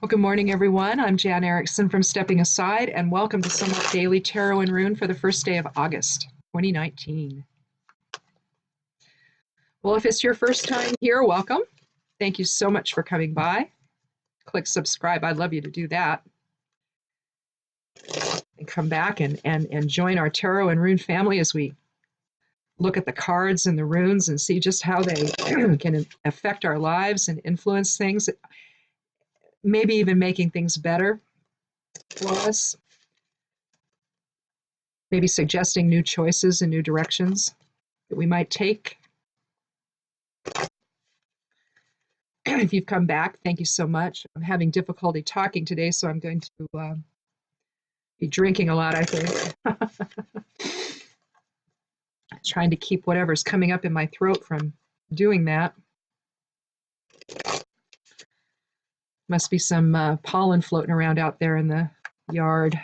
Well, good morning, everyone. I'm Jan Erickson from Stepping Aside, and welcome to Somewhat Daily Tarot and Rune for the first day of August 2019. Well, if it's your first time here, welcome. Thank you so much for coming by. Click subscribe. I'd love you to do that. And come back and join our Tarot and Rune family as we look at the cards and the runes and see just how they can affect our lives and influence things, maybe even making things better for us. Maybe suggesting new choices and new directions that we might take. If you've come back, thank you so much. I'm having difficulty talking today, so I'm going to be drinking a lot, I think. Trying to keep whatever's coming up in my throat from doing that. Must be some pollen floating around out there in the yard.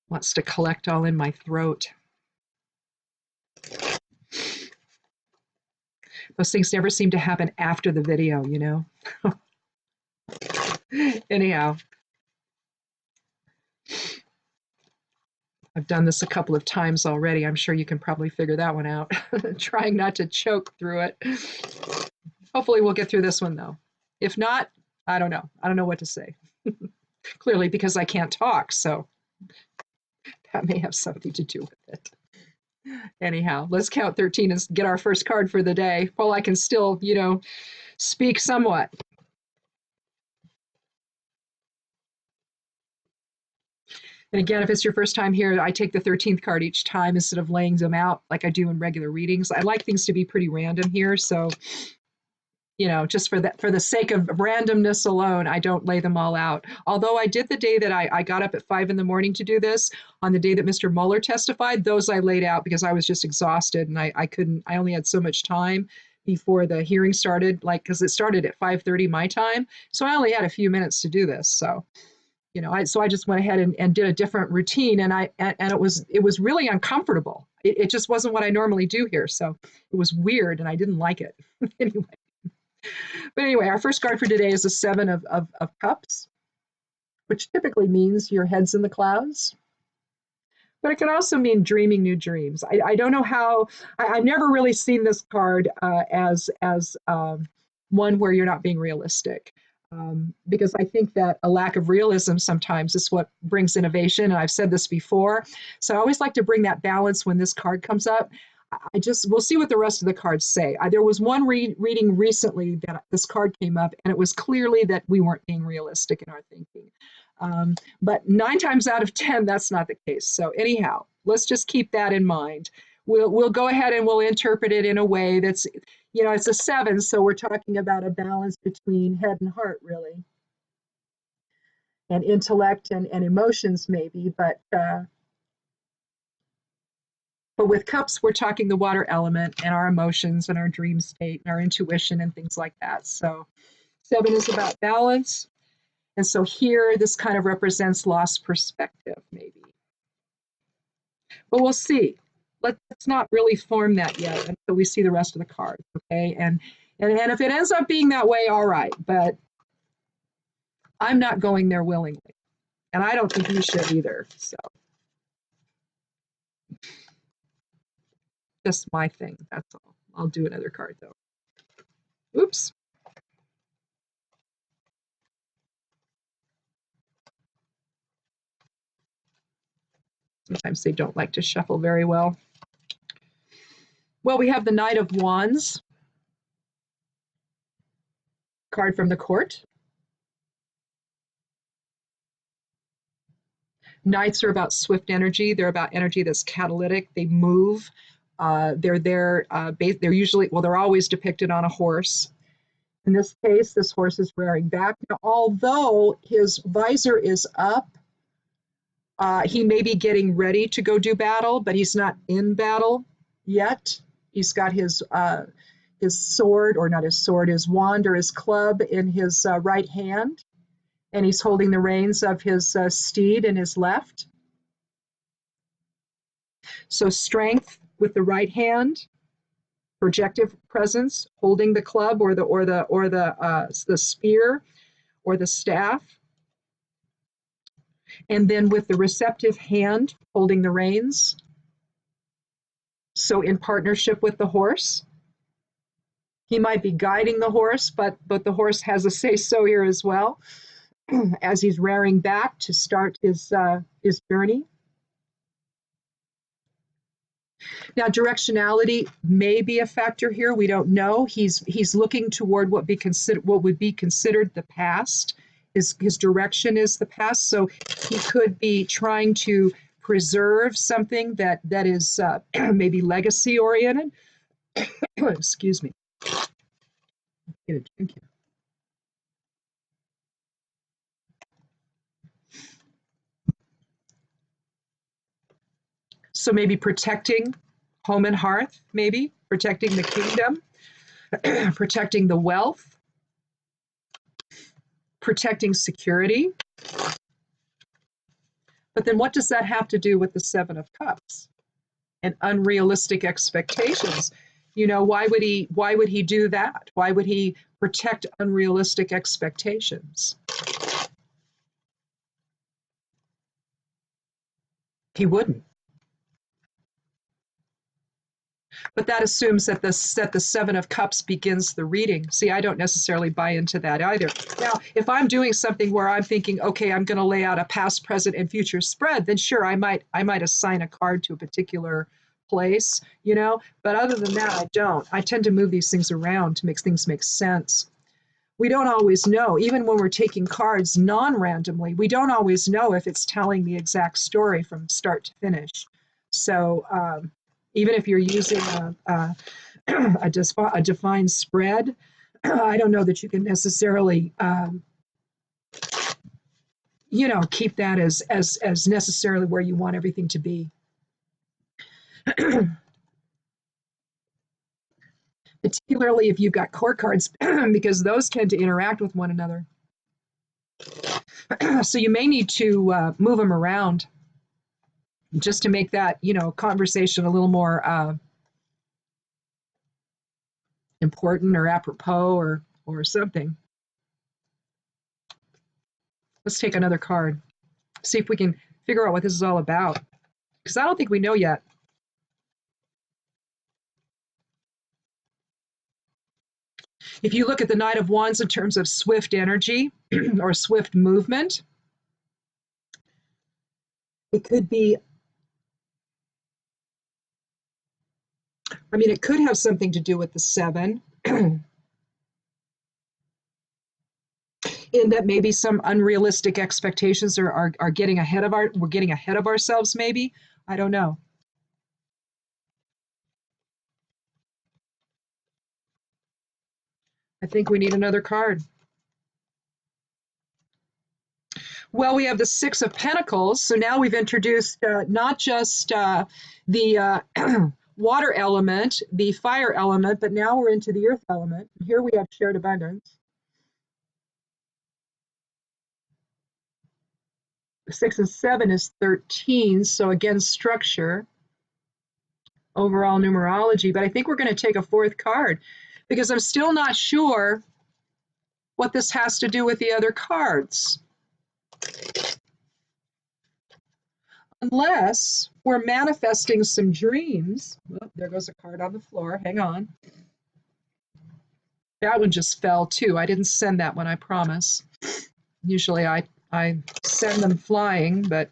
Wants to collect all in my throat. Those things never seem to happen after the video, you know? Anyhow, I've done this a couple of times already. I'm sure you can probably figure that one out. Trying not to choke through it. Hopefully we'll get through this one, though. If not, I don't know. I don't know what to say. Clearly because I can't talk, so that may have something to do with it. Anyhow, let's count 13 and get our first card for the day while I can still, speak somewhat. And again, if it's your first time here, I take the 13th card each time instead of laying them out like I do in regular readings. I like things to be pretty random here, so just for the sake of randomness alone, I don't lay them all out. Although I did the day that I got up at 5 in the morning to do this, on the day that Mr. Mueller testified, those I laid out because I was just exhausted and I only had so much time before the hearing started, because it started at 5:30 my time. So I only had a few minutes to do this. So, I just went ahead and did a different routine, and it was really uncomfortable. It just wasn't what I normally do here. So it was weird and I didn't like it. Anyway. But anyway, our first card for today is the Seven of Cups, which typically means your head's in the clouds. But it can also mean dreaming new dreams. I don't know how, I've never really seen this card as one where you're not being realistic. Because I think that a lack of realism sometimes is what brings innovation. And I've said this before. So I always like to bring that balance when this card comes up. We'll see what the rest of the cards say. There was one reading recently that this card came up, and it was clearly that we weren't being realistic in our thinking. But 9 times out of 10, that's not the case. So anyhow, let's just keep that in mind. We'll go ahead and we'll interpret it in a way that's, it's a 7, so we're talking about a balance between head and heart, really, and intellect and emotions maybe, but with cups, we're talking the water element and our emotions and our dream state and our intuition and things like that. So 7 is about balance. And so here, this kind of represents lost perspective, maybe. But we'll see. Let's not really form that yet until we see the rest of the cards, okay? And if it ends up being that way, all right. But I'm not going there willingly. And I don't think you should either, so. Just my thing, that's all. I'll do another card, though. Oops. Sometimes they don't like to shuffle very well. Well, we have the Knight of Wands. Card from the Court. Knights are about swift energy. They're about energy that's catalytic. They move. They're always depicted on a horse. In this case, this horse is rearing back. Now, although his visor is up, he may be getting ready to go do battle, but he's not in battle yet. He's got his sword, or not his sword, his wand or his club in his right hand, and he's holding the reins of his steed in his left. So strength with the right hand, projective presence, holding the club or the spear or the staff, and then with the receptive hand holding the reins. So in partnership with the horse, he might be guiding the horse, but the horse has a say-so here as well, as he's rearing back to start his journey. Now, directionality may be a factor here. We don't know. He's looking toward what would be considered the past. His direction is the past, so he could be trying to preserve something that is maybe legacy oriented. Excuse me. Get a drink here. So maybe protecting home and hearth, maybe protecting the kingdom, protecting the wealth, protecting security. But then what does that have to do with the Seven of Cups and unrealistic expectations? You know, why would he do that? Why would he protect unrealistic expectations? He wouldn't. But that assumes that the Seven of Cups begins the reading. See, I don't necessarily buy into that either. Now, if I'm doing something where I'm thinking, okay, I'm going to lay out a past, present, and future spread, then sure, I might assign a card to a particular place, you know. But other than that, I don't. I tend to move these things around to make things make sense. We don't always know, even when we're taking cards non-randomly, we don't always know if it's telling the exact story from start to finish. So even if you're using a defined spread, I don't know that you can necessarily, you know, keep that as necessarily where you want everything to be. Particularly if you've got core cards, because those tend to interact with one another. So you may need to move them around just to make that, you know, conversation a little more important or apropos or something. Let's take another card. See if we can figure out what this is all about. Because I don't think we know yet. If you look at the Knight of Wands in terms of swift energy or swift movement, it could be, I mean, it could have something to do with the Seven, in that maybe some unrealistic expectations are getting ahead of we're getting ahead of ourselves, maybe. I don't know. I think we need another card. Well, we have the Six of Pentacles. So now we've introduced not just the water element, the fire element, but now we're into the earth element. Here we have shared abundance. 6 and 7 is 13. So again, structure, overall numerology. But I think we're going to take a fourth card because I'm still not sure what this has to do with the other cards. Unless we're manifesting some dreams. Oh, there goes a card on the floor. Hang on. That one just fell too. I didn't send that one, I promise. Usually I send them flying, but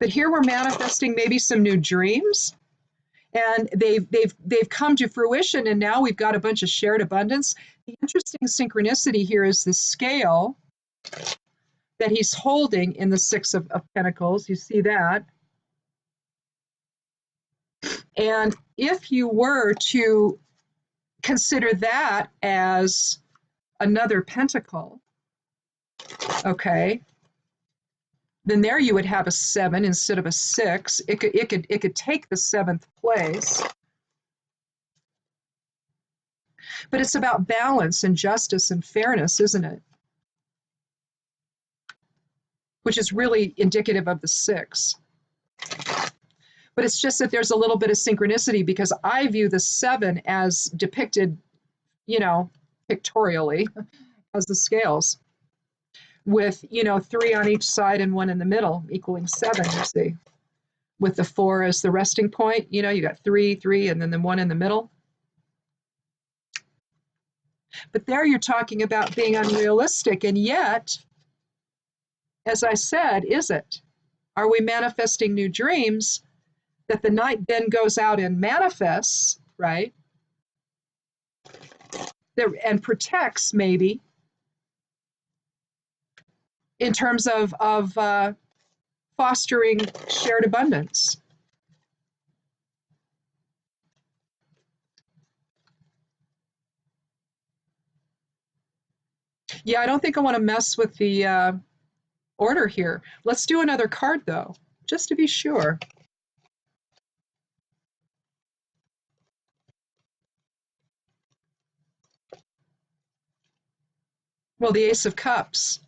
here we're manifesting maybe some new dreams. And they've come to fruition, and now we've got a bunch of shared abundance. The interesting synchronicity here is the scale that he's holding in the Six of Pentacles. You see that? And if you were to consider that as another pentacle, okay, then there you would have a 7 instead of a 6. It could take the 7th place. But it's about balance and justice and fairness, isn't it? Which is really indicative of the 6. But it's just that there's a little bit of synchronicity because I view the seven as depicted, you know, pictorially as the scales with, you know, three on each side and one in the middle equaling seven, you see, with the four as the resting point. You know, you got three, three, and then the one in the middle. But there you're talking about being unrealistic. And yet, as I said, is it? Are we manifesting new dreams that the night then goes out and manifests, right? And protects, maybe, in terms of fostering shared abundance. Yeah, I don't think I want to mess with the order here. Let's do another card, though, just to be sure. Well, the Ace of Cups.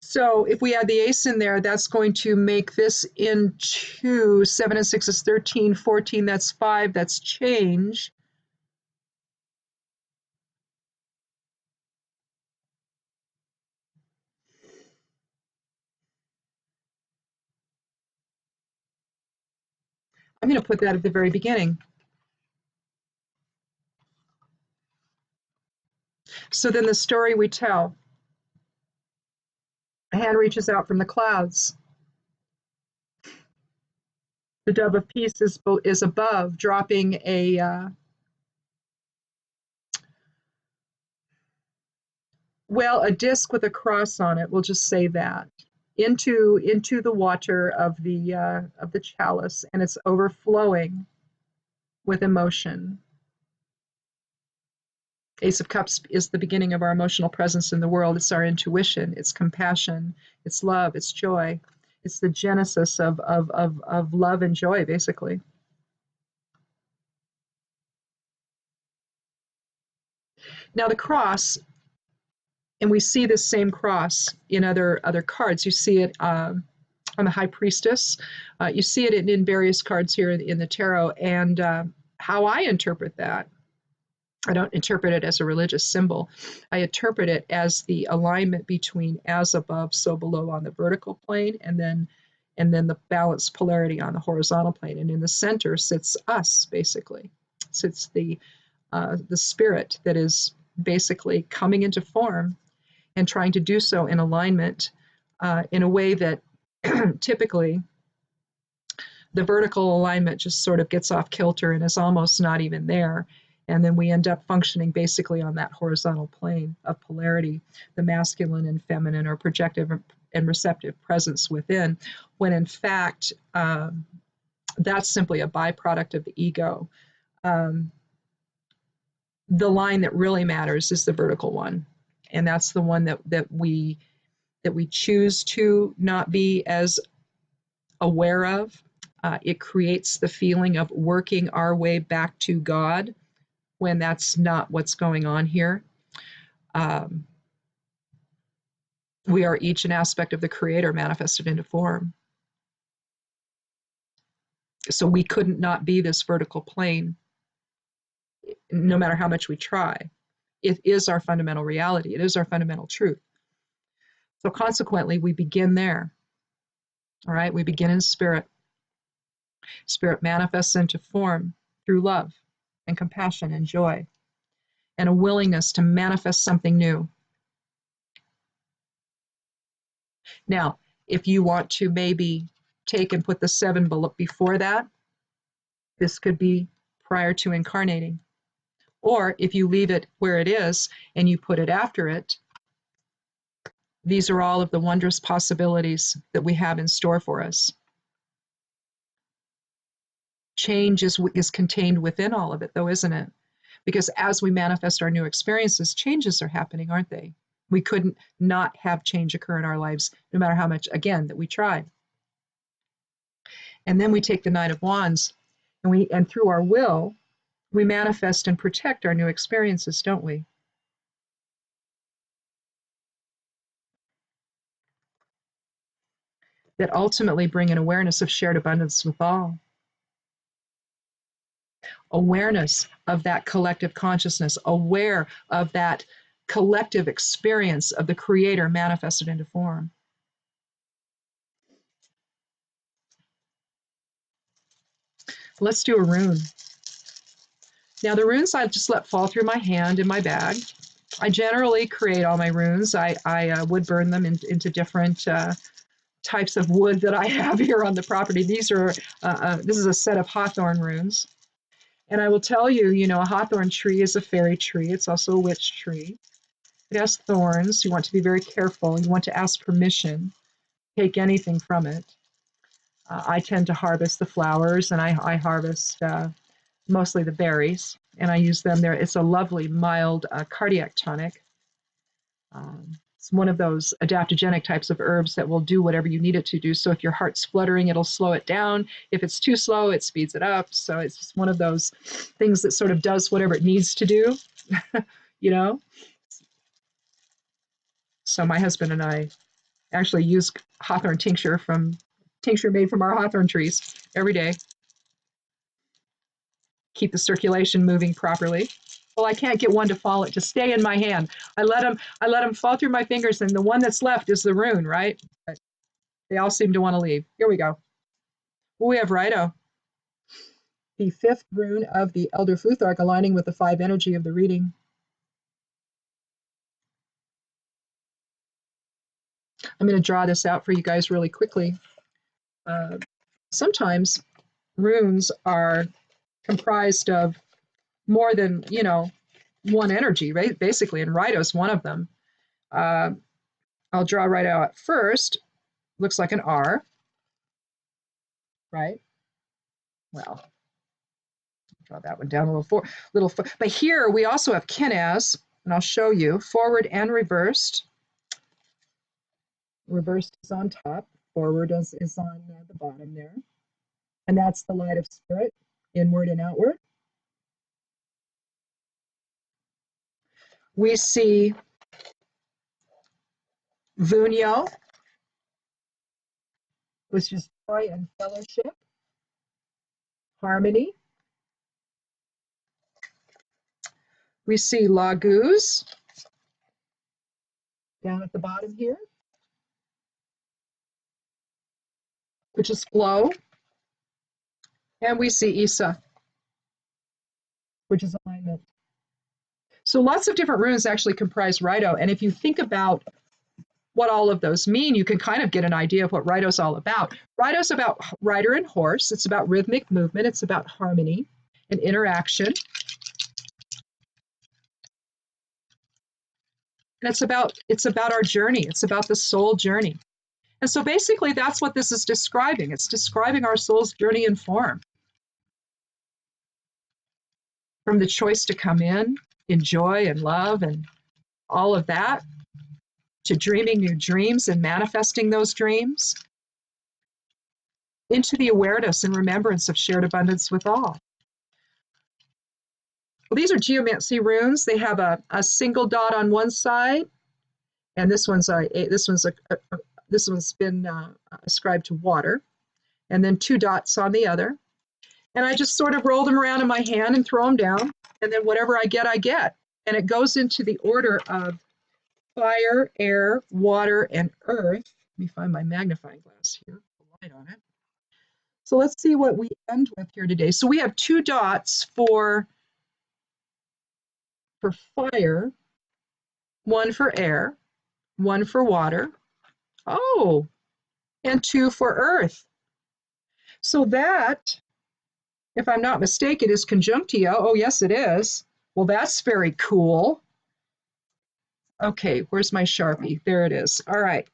So if we add the ace in there, that's going to make this into 7 and 6 is 13, 14, that's 5, that's change. I'm going to put that at the very beginning. So then the story we tell. A hand reaches out from the clouds. The dove of peace is above, dropping a disc with a cross on it. We'll just say that into the water of the chalice, and it's overflowing with emotion. Ace of Cups is the beginning of our emotional presence in the world. It's our intuition, it's compassion, it's love, it's joy. It's the genesis of love and joy, basically. Now the cross, and we see this same cross in other cards. You see it on the High Priestess. You see it in various cards here in the tarot. And how I interpret that, I don't interpret it as a religious symbol. I interpret it as the alignment between as above, so below on the vertical plane, and then the balanced polarity on the horizontal plane. And in the center sits us, basically. Sits the spirit that is basically coming into form and trying to do so in alignment in a way that typically the vertical alignment just sort of gets off kilter and is almost not even there. And then we end up functioning basically on that horizontal plane of polarity, the masculine and feminine or projective and receptive presence within, when in fact, that's simply a byproduct of the ego. The line that really matters is the vertical one. And that's the one that we choose to not be as aware of. It creates the feeling of working our way back to God, when that's not what's going on here. We are each an aspect of the Creator manifested into form. So we couldn't not be this vertical plane, no matter how much we try. It is our fundamental reality. It is our fundamental truth. So consequently, we begin there. All right, we begin in spirit. Spirit manifests into form through love and compassion and joy, and a willingness to manifest something new. Now, if you want to maybe take and put the 7 before that, this could be prior to incarnating. Or if you leave it where it is and you put it after it, these are all of the wondrous possibilities that we have in store for us. Change is contained within all of it, though, isn't it? Because as we manifest our new experiences, changes are happening, aren't they? We couldn't not have change occur in our lives, no matter how much, again, that we try. And then we take the Knight of Wands, and through our will, we manifest and protect our new experiences, don't we? that ultimately bring an awareness of shared abundance with all. Awareness of that collective consciousness, aware of that collective experience of the Creator manifested into form. Let's do a rune. Now the runes I've just let fall through my hand in my bag. I generally create all my runes. I wood burn them into different types of wood that I have here on the property. These are, this is a set of hawthorn runes. And I will tell you, you know, a hawthorn tree is a fairy tree. It's also a witch tree. It has thorns. You want to be very careful. You want to ask permission, take anything from it. I tend to harvest the flowers, and I harvest mostly the berries, and I use them there. It's a lovely, mild cardiac tonic. It's one of those adaptogenic types of herbs that will do whatever you need it to do. So if your heart's fluttering, it'll slow it down. If it's too slow, it speeds it up. So it's just one of those things that sort of does whatever it needs to do, you know? So my husband and I actually use hawthorn tincture made from our hawthorn trees every day. Keep the circulation moving properly. Well, I can't get one to fall, to stay in my hand. I let them fall through my fingers, and the one that's left is the rune, right? But they all seem to want to leave. Here we go. Well, we have Rido, the 5th rune of the Elder Futhark, aligning with the 5 energy of the reading. I'm going to draw this out for you guys really quickly. Sometimes runes are comprised of more than, you know, one energy, right? Basically, and Rido's one of them. I'll draw Rido at first. Looks like an R, right? Well, draw that one down a little. But here we also have Kinaz, and I'll show you forward and reversed. Reversed is on top, forward is on the bottom there. And that's the light of spirit, inward and outward. We see Vunyo, which is joy and fellowship, harmony. We see Laguz down at the bottom here, which is flow. And we see Isa, which is alignment. So lots of different runes actually comprise Rido. And if you think about what all of those mean, you can kind of get an idea of what Rido's all about. Rido's about rider and horse. It's about rhythmic movement. It's about harmony and interaction. And it's about our journey. It's about the soul journey. And so basically that's what this is describing. It's describing our soul's journey in form. From the choice to come in joy and love and all of that, to dreaming new dreams and manifesting those dreams, into the awareness and remembrance of shared abundance with all. Well, these are geomancy runes. They have a single dot on one side, and this one's been ascribed to water, and then 2 dots on the other. And I just sort of roll them around in my hand and throw them down, and then whatever I get, I get. And it goes into the order of fire, air, water, and earth. Let me find my magnifying glass here, light on it. So let's see what we end with here today. So we have 2 dots for fire, 1 for air, 1 for water, oh, and 2 for earth. So that, if I'm not mistaken, is conjunctio. Oh, yes, it is. Well, that's very cool. Okay, where's my Sharpie? There it is. All right,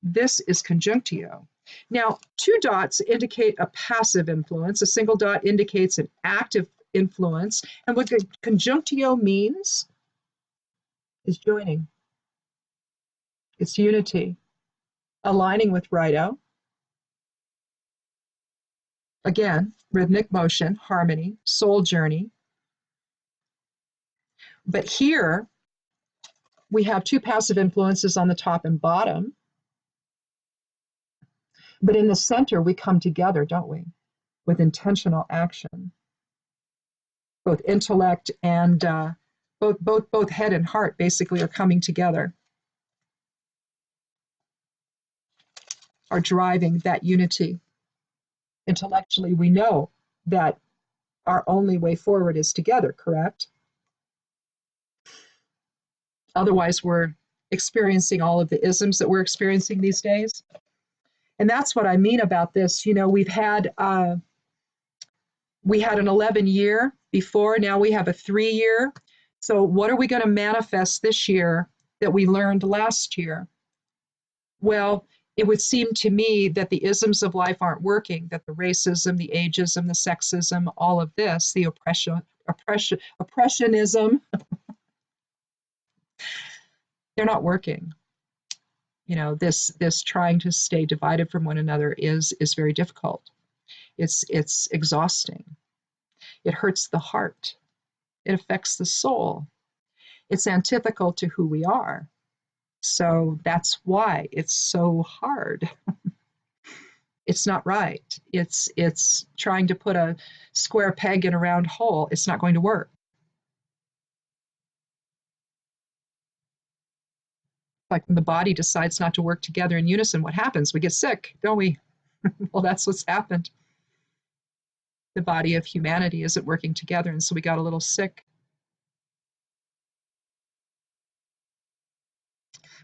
this is conjunctio. Now, 2 dots indicate a passive influence. A single dot indicates an active influence. And what conjunctio means is joining. It's unity, aligning with Rido. Again, rhythmic motion, harmony, soul journey. But here, we have 2 passive influences on the top and bottom. But in the center, we come together, don't we? With intentional action, both intellect and both head and heart basically are coming together, are driving that unity. Intellectually, we know that our only way forward is together, correct? Otherwise, we're experiencing all of the isms that we're experiencing these days. And that's what I mean about this. You know, we had an 11-year before, now we have a 3-year. So what are we going to manifest this year that we learned last year? Well, it would seem to me that the isms of life aren't working, that the racism, the ageism, the sexism, all of this, the oppressionism, they're not working. You know, this trying to stay divided from one another is very difficult. It's exhausting. It hurts the heart. It affects the soul. It's antithetical to who we are. So that's why it's so hard. It's not right. It's trying to put a square peg in a round hole. It's not going to work. Like when the body decides not to work together in unison, what happens? We get sick, don't we? Well, that's what's happened. The body of humanity isn't working together, and so we got a little sick.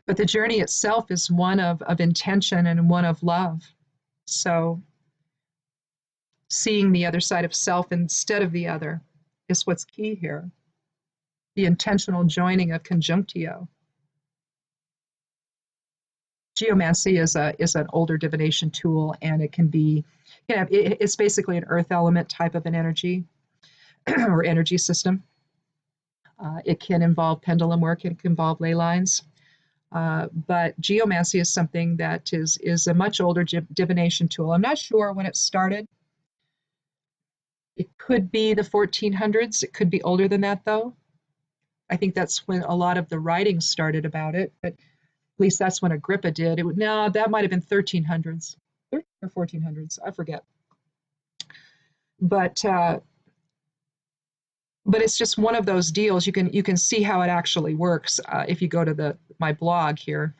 But the journey itself is one of intention and one of love. So seeing the other side of self instead of the other is what's key here. The intentional joining of conjunctio. Geomancy is an older divination tool, and it can be, you know, it's basically an earth element type of an energy or energy system. It can involve pendulum work, it can involve ley lines. But geomancy is something that is a much older divination tool. I'm not sure when it started. It could be the 1400s. It could be older than that, though. I think that's when a lot of the writing started about it, but at least that's when Agrippa did. No, that might have been 1300s, 13 or 1400s. I forget. But it's just one of those deals. You can see how it actually works if you go to my blog here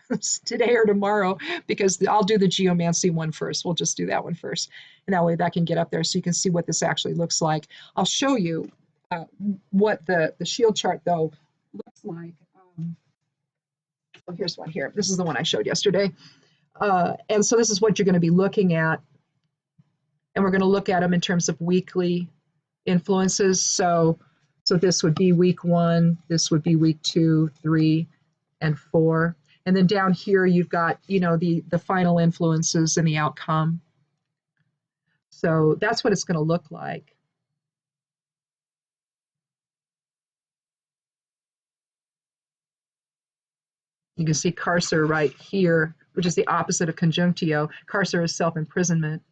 today or tomorrow, because I'll do the geomancy one first. We'll just do that one first, and that way that can get up there so you can see what this actually looks like. I'll show you what the shield chart though looks like. Here's one here. This is the one I showed yesterday, and so this is what you're going to be looking at, and we're going to look at them in terms of weekly influences. So this would be week 1, this would be week 2, 3, and 4. And then down here, you've got, you know, the final influences and the outcome. So that's what it's going to look like. You can see carcer right here, which is the opposite of conjunctio. Carcer is self-imprisonment.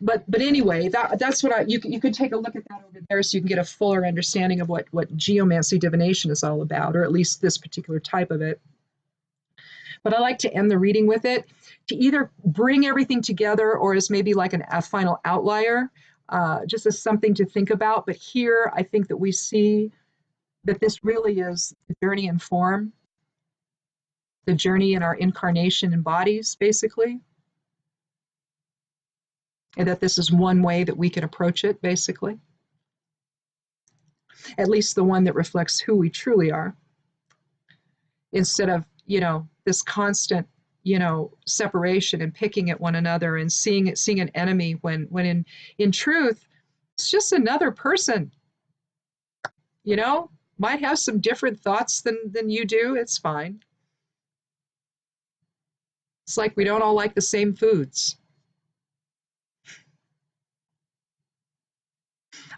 But anyway, that's what you could take a look at that over there, so you can get a fuller understanding of what geomancy divination is all about, or at least this particular type of it. But I like to end the reading with it to either bring everything together or as maybe like a final outlier, just as something to think about. But here, I think that we see that this really is the journey in form, the journey in our incarnation in bodies, basically. And that this is one way that we can approach it, basically. At least the one that reflects who we truly are. Instead of, you know, this constant, you know, separation and picking at one another and seeing an enemy when in truth, it's just another person. You know, might have some different thoughts than you do. It's fine. It's like we don't all like the same foods.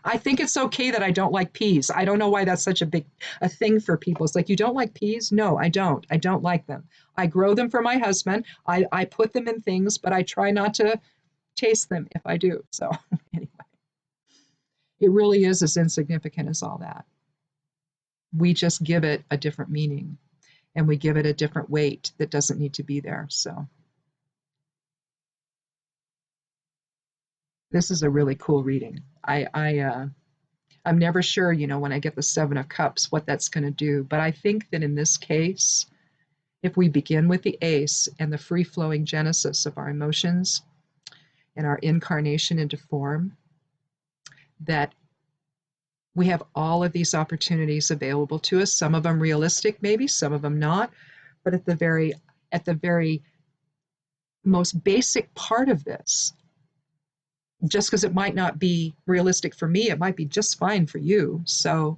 I think it's okay that I don't like peas. I don't know why that's such a thing for people. It's like, you don't like peas? No, I don't. I don't like them. I grow them for my husband. I put them in things, but I try not to taste them if I do. So anyway, it really is as insignificant as all that. We just give it a different meaning. and we give it a different weight that doesn't need to be there. So this is a really cool reading. I'm never sure, when I get the Seven of Cups, what that's going to do. But I think that in this case, if we begin with the Ace and the free-flowing genesis of our emotions and our incarnation into form, that we have all of these opportunities available to us, some of them realistic, maybe, some of them not. But at the very most basic part of this, just because it might not be realistic for me, it might be just fine for you. So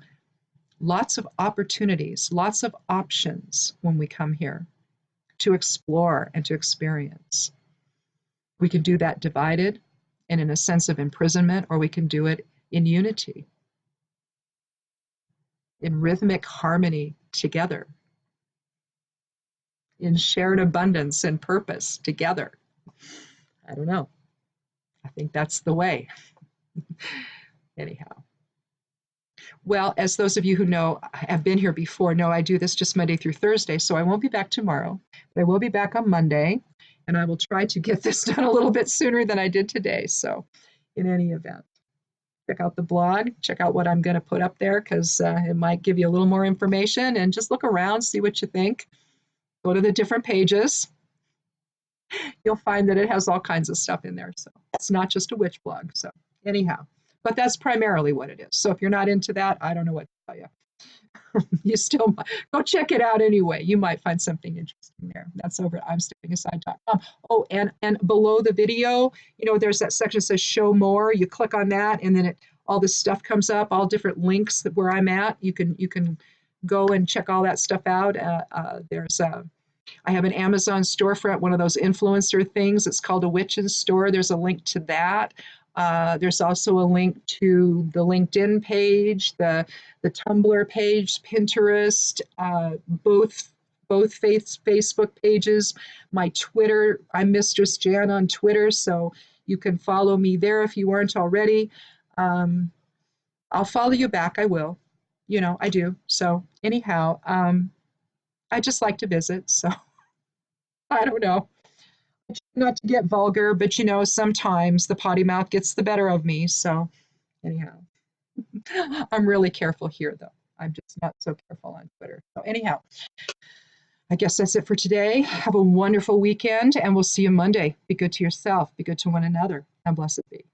lots of opportunities, lots of options when we come here to explore and to experience. We can do that divided and in a sense of imprisonment, or we can do it in unity, in rhythmic harmony together, in shared abundance and purpose together. I don't know. I think that's the way. Anyhow. Well, as those of you who know, have been here before, know I do this just Monday through Thursday, so I won't be back tomorrow, but I will be back on Monday, and I will try to get this done a little bit sooner than I did today. So in any event, check out the blog, check out what I'm going to put up there, because it might give you a little more information, and just look around, see what you think. Go to the different pages. You'll find that it has all kinds of stuff in there. So it's not just a witch blog. So anyhow, but that's primarily what it is. So if you're not into that, I don't know what to tell you. You still go check it out anyway. You might find something interesting there. That's over at imsteppingaside.com. Oh, and below the video, there's that section that says show more. You click on that, and then all this stuff comes up, all different links that where I'm at. You can go and check all that stuff out. I have an Amazon storefront, one of those influencer things. It's called a Witch's Store. There's a link to that. There's also a link to the LinkedIn page, the Tumblr page, Pinterest, both Facebook pages, my Twitter. I'm Mistress Jan on Twitter, so you can follow me there if you aren't already. I'll follow you back. I will. I do. So anyhow, I just like to visit, so I don't know. Not to get vulgar, but sometimes the potty mouth gets the better of me. So anyhow, I'm really careful here, though. I'm just not so careful on Twitter. So anyhow, I guess that's it for today. Have a wonderful weekend, and we'll see you Monday. Be good to yourself. Be good to one another, and blessed be.